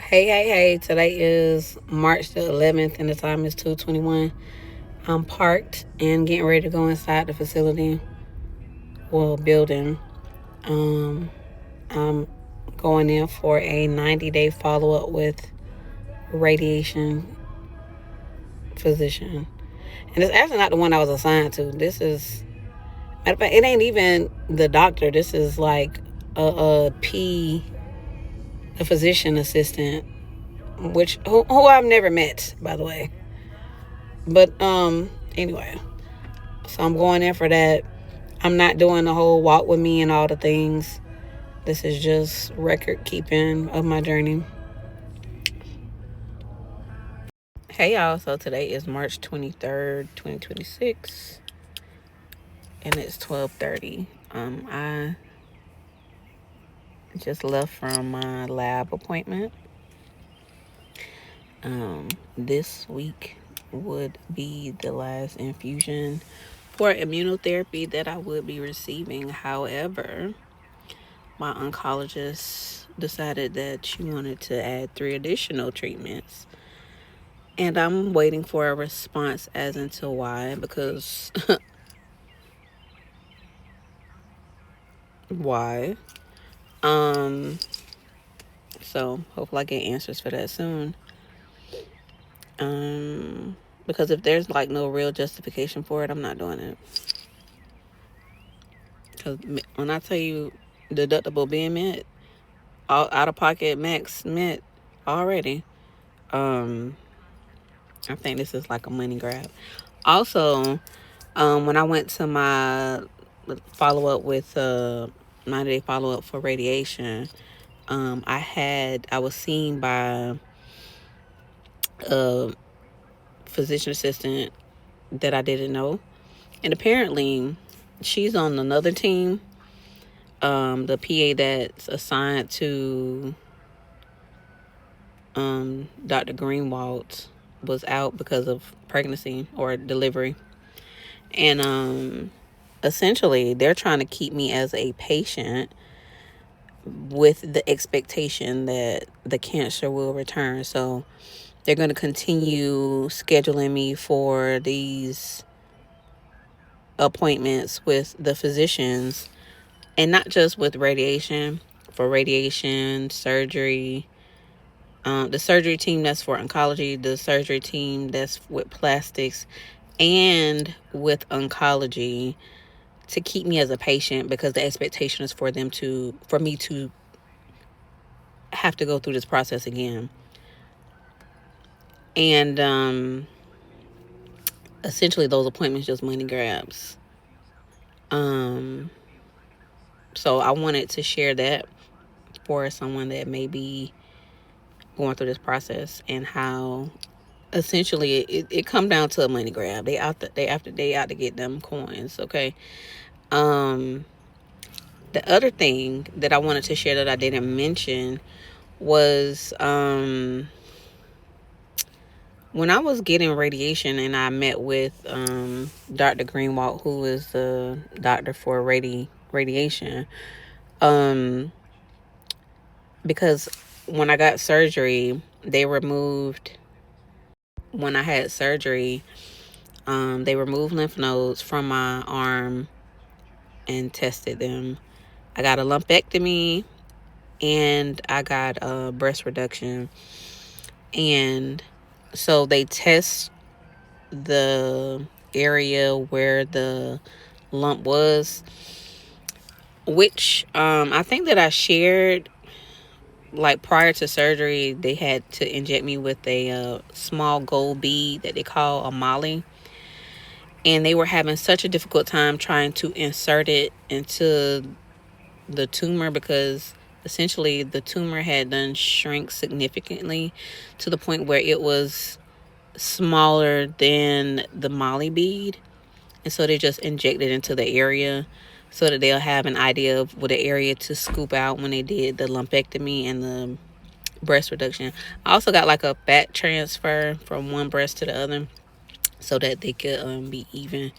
Hey. Today is March the 11th and the time is 2:21. I'm parked and getting ready to go inside the facility, building. Um, I'm going in for a 90-day follow-up with radiation physician. And it's actually not the one I was assigned to. This is, matter of fact, it ain't even the doctor. This is like a physician assistant, which who I've never met, by the way. But anyway, so I'm going in for that. I'm not doing the whole walk with me and all the things. This is just record keeping of my journey. Hey y'all, so today is March 23rd, 2026, and it's 12:30. I just left from my lab appointment. This week would be the last infusion for immunotherapy that I would be receiving. However, my oncologist decided that she wanted to add 3 additional treatments. And I'm waiting for a response as into why, because why? So hopefully I get answers for that soon. Because if there's like no real justification for it, I'm not doing it. Because when I tell you deductible being met, all out of pocket max met already, I think this is like a money grab. Also, when I went to my follow up with 90-day follow up for radiation, I was seen by a physician assistant that I didn't know, and apparently she's on another team. The PA that's assigned to Dr. Greenwald was out because of pregnancy or delivery, and essentially they're trying to keep me as a patient with the expectation that the cancer will return. So they're going to continue scheduling me for these appointments with the physicians, and not just with radiation, for radiation, surgery, the surgery team that's for oncology, the surgery team that's with plastics, and with oncology, to keep me as a patient, because the expectation is for me to have to go through this process again. And essentially those appointments just money grabs. So I wanted to share that for someone that may be going through this process, and how essentially it come down to a money grab. They out to get them coins. Okay. The other thing that I wanted to share that I didn't mention was when I was getting radiation and I met with Dr. Greenwald, who is the doctor for radiation, because when I got surgery, when I had surgery, they removed lymph nodes from my arm and tested them. I got a lumpectomy and I got a breast reduction. And so they test the area where the lump was, which I think that I shared, like prior to surgery, they had to inject me with a small gold bead that they call a molly. And they were having such a difficult time trying to insert it into the tumor, because essentially the tumor had done shrink significantly to the point where it was smaller than the molly bead. And so they just injected into the area so that they'll have an idea of what the area to scoop out when they did the lumpectomy and the breast reduction. I also got like a fat transfer from one breast to the other so that they could be even.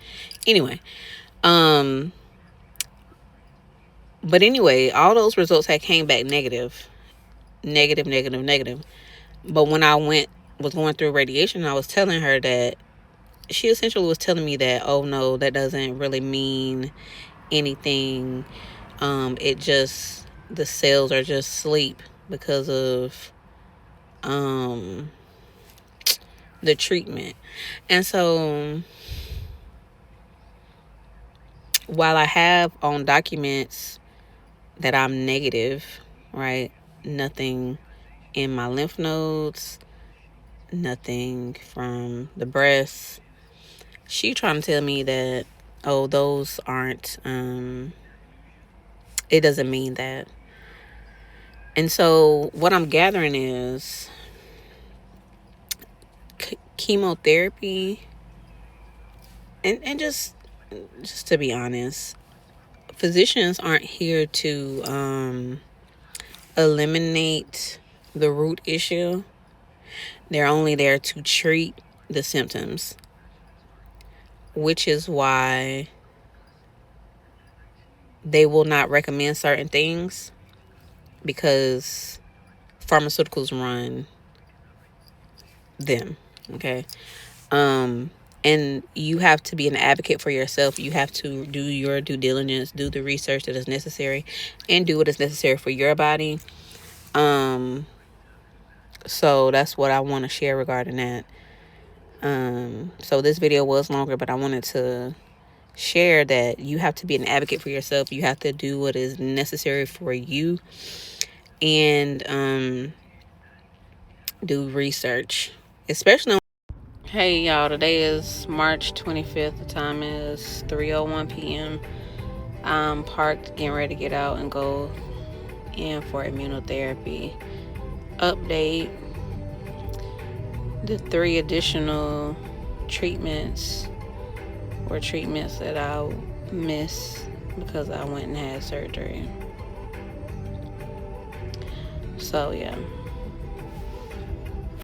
Anyway, but anyway, all those results had came back negative. negative, negative, negative. But when I was going through radiation, I was telling her that she essentially was telling me that, oh no, that doesn't really mean anything. It just, the cells are just asleep because of the treatment. And so while I have on documents that I'm negative, right? Nothing in my lymph nodes, nothing from the breast. She trying to tell me that, oh, those aren't, it doesn't mean that. And so what I'm gathering is chemotherapy, and just to be honest, physicians aren't here to eliminate the root issue. They're only there to treat the symptoms, which is why they will not recommend certain things, because pharmaceuticals run them. Okay. And you have to be an advocate for yourself. You have to do your due diligence, do the research that is necessary, and do what is necessary for your body. So that's what I want to share regarding that. So this video was longer, but I wanted to share that you have to be an advocate for yourself. You have to do what is necessary for you, and do research, especially. Hey y'all, today is March 25th. The time is 3:01 p.m. I'm parked, getting ready to get out and go in for immunotherapy. Update: the 3 additional treatments were treatments that I missed because I went and had surgery. So yeah.